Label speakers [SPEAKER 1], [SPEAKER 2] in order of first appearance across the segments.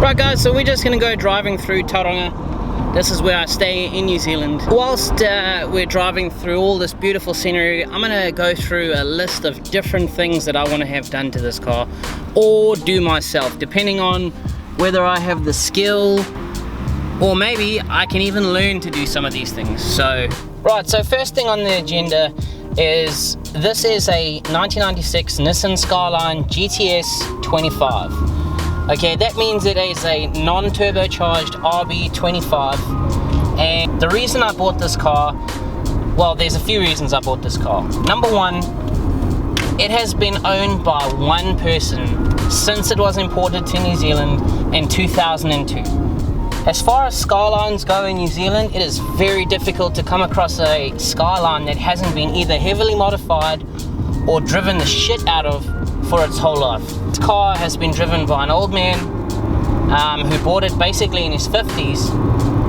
[SPEAKER 1] Right guys, so we're just going to go driving through Tauranga. This is where I stay in New Zealand. Whilst we're driving through all this beautiful scenery, I'm going to go through a list of different things that I want to have done to this car or do myself, depending on whether I have the skill or maybe I can even learn to do some of these things. So, right, so first thing on the agenda is this is a 1996 Nissan Skyline GTS 25. Okay, that means it is a non-turbocharged RB25, and the reason I bought this car, well, there's a few reasons I bought this car. Number one, it has been owned by one person since it was imported to New Zealand in 2002. As far as Skylines go in New Zealand, it is very difficult to come across a Skyline that hasn't been either heavily modified or driven the shit out of for its whole life. This car has been driven by an old man who bought it basically in his 50s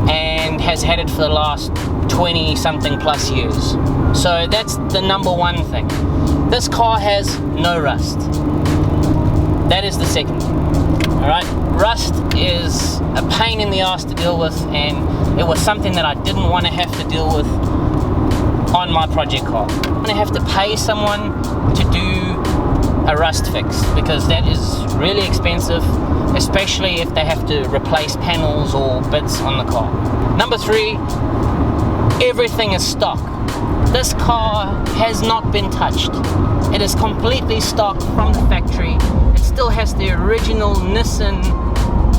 [SPEAKER 1] and has had it for the last 20 something plus years. So that's the number one thing. This car has no rust. That is the second. Alright, rust is a pain in the ass to deal with, and it was something that I didn't want to have to deal with on my project car. I'm going to have to pay someone to do a rust fix because that is really expensive, especially if they have to replace panels or bits on the car. Number three, everything is stock. This car has not been touched. It is completely stock from the factory. It still has the original Nissan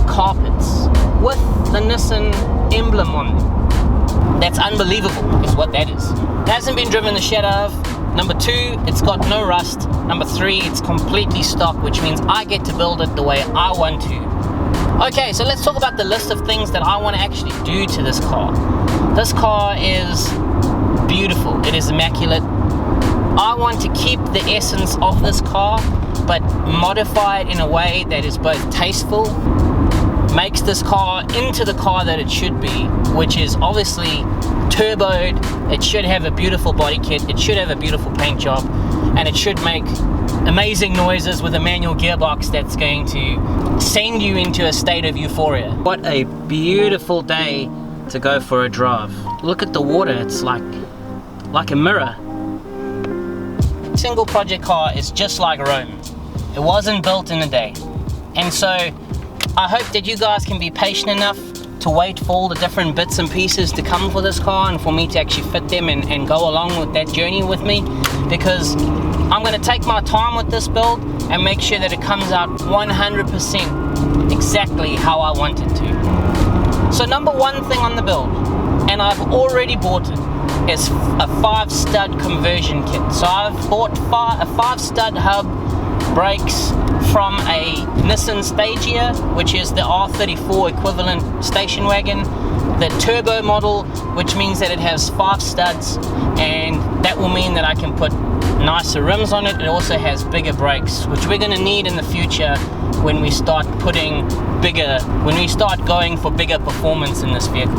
[SPEAKER 1] carpets with the Nissan emblem on them. That's unbelievable is what that is. It hasn't been driven the shit out of. Number two, it's got no rust. Number three, it's completely stock, which means I get to build it the way I want to. Okay, so let's talk about the list of things that I want to actually do to this car. This car is beautiful. It is immaculate. I want to keep the essence of this car, but modify it in a way that is both tasteful, makes this car into the car that it should be, which is obviously turboed. It should have a beautiful body kit, it should have a beautiful paint job, and it should make amazing noises with a manual gearbox that's going to send you into a state of euphoria. What a beautiful day to go for a drive. Look at the water, it's like a mirror. Single project car is just like Rome. It wasn't built in a day. And so I hope that you guys can be patient enough to wait for all the different bits and pieces to come for this car and for me to actually fit them and go along with that journey with me, because I'm going to take my time with this build and make sure that it comes out 100% exactly how I want it to. So number one thing on the build, and I've already bought it, is a 5-stud conversion kit. So I've bought a 5-stud hub brakes from a Nissan Stagea, which is the R34 equivalent station wagon, the turbo model, which means that it has 5 studs, and that will mean that I can put nicer rims on it. It also has bigger brakes, which we're going to need in the future when we start going for bigger performance in this vehicle.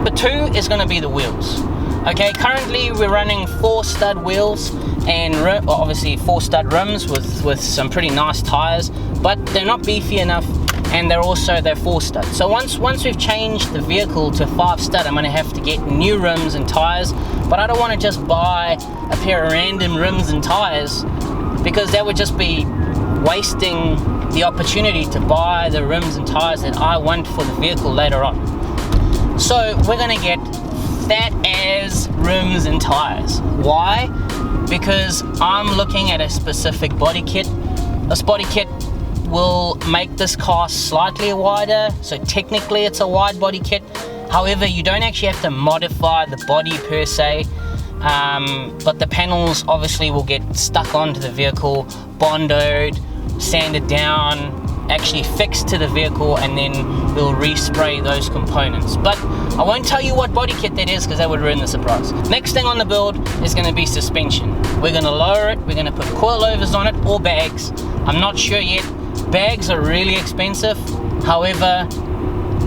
[SPEAKER 1] The two is going to be the wheels. Okay, currently we're running 4-stud wheels and obviously 4-stud rims with some pretty nice tires, but they're not beefy enough, and they're 4-stud. So once we've changed the vehicle to 5-stud, I'm going to have to get new rims and tires, but I don't want to just buy a pair of random rims and tires, because that would just be wasting the opportunity to buy the rims and tires that I want for the vehicle later on. So we're going to get fat as rims and tires. Why? Because I'm looking at a specific body kit. This body kit will make this car slightly wider, so technically it's a wide body kit. However, you don't actually have to modify the body per se. but the panels obviously will get stuck onto the vehicle, bondoed, sanded down, actually fixed to the vehicle, and then we'll respray those components. But I won't tell you what body kit that is because that would ruin the surprise. Next thing on the build is going to be suspension. We're going to lower it, we're going to put coilovers on it or bags. I'm not sure yet. Bags are really expensive, however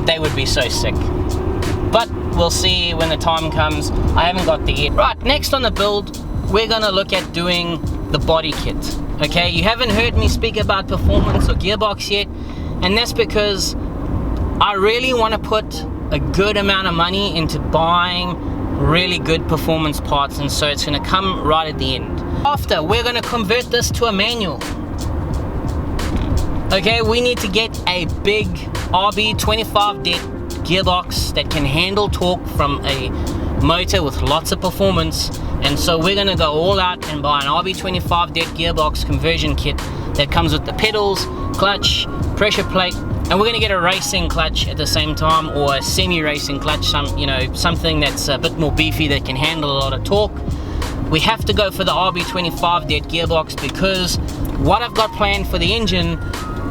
[SPEAKER 1] they would be so sick. But we'll see when the time comes. I haven't got there yet. Right, next on the build, we're going to look at doing the body kit. Okay, you haven't heard me speak about performance or gearbox yet, and that's because I really want to put a good amount of money into buying really good performance parts, and so it's going to come right at the end. After, we're going to convert this to a manual. Okay, we need to get a big RB25 det gearbox that can handle torque from a motor with lots of performance, and so we're going to go all out and buy an RB25 det gearbox conversion kit that comes with the pedals, clutch, pressure plate, and we're going to get a racing clutch at the same time, or a semi-racing clutch, something that's a bit more beefy that can handle a lot of torque. We have to go for the RB25 det gearbox because what I've got planned for the engine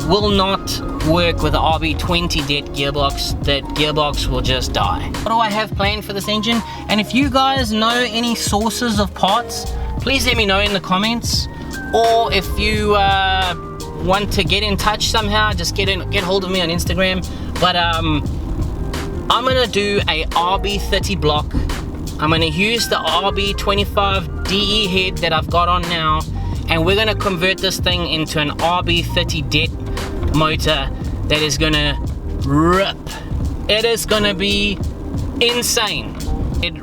[SPEAKER 1] will not work with the RB20 det gearbox. That gearbox will just die. What do I have planned for this engine? And if you guys know any sources of parts, please let me know in the comments, or if you want to get in touch somehow, just get hold of me on Instagram. But I'm gonna do a RB30 block. I'm gonna use the RB25 DE head that I've got on now, and we're gonna convert this thing into an RB30 det motor that is gonna rip. It is gonna be insane.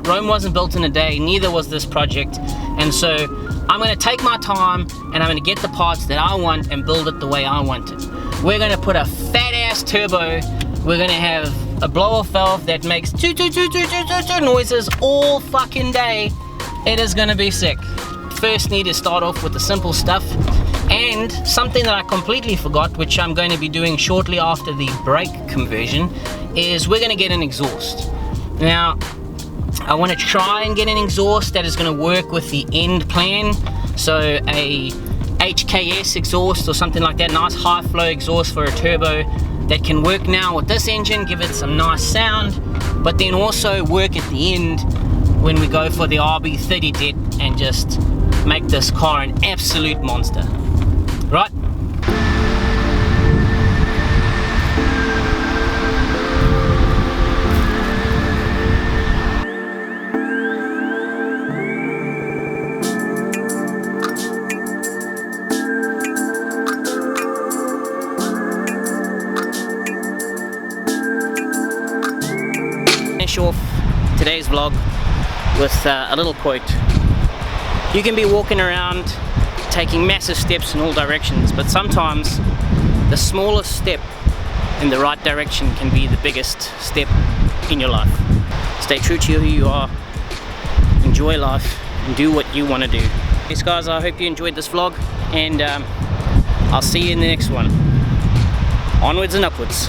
[SPEAKER 1] Rome wasn't built in a day, neither was this project, and so I'm gonna take my time and I'm gonna get the parts that I want and build it the way I want it. We're gonna put a fat ass turbo. We're gonna have a blow-off valve that makes toot noises all fucking day. It is gonna be sick. First need to start off with the simple stuff, and something that I completely forgot, which I'm going to be doing shortly after the brake conversion, is we're going to get an exhaust. Now I want to try and get an exhaust that is going to work with the end plan, so a HKS exhaust or something like that, nice high flow exhaust for a turbo that can work now with this engine, give it some nice sound, but then also work at the end when we go for the RB30 det and just make this car an absolute monster. Right? Finish off today's vlog with a little quote. You can be walking around taking massive steps in all directions, but sometimes the smallest step in the right direction can be the biggest step in your life. Stay true to who you are, enjoy life, and do what you want to do. Yes guys, I hope you enjoyed this vlog, and I'll see you in the next one. Onwards and upwards.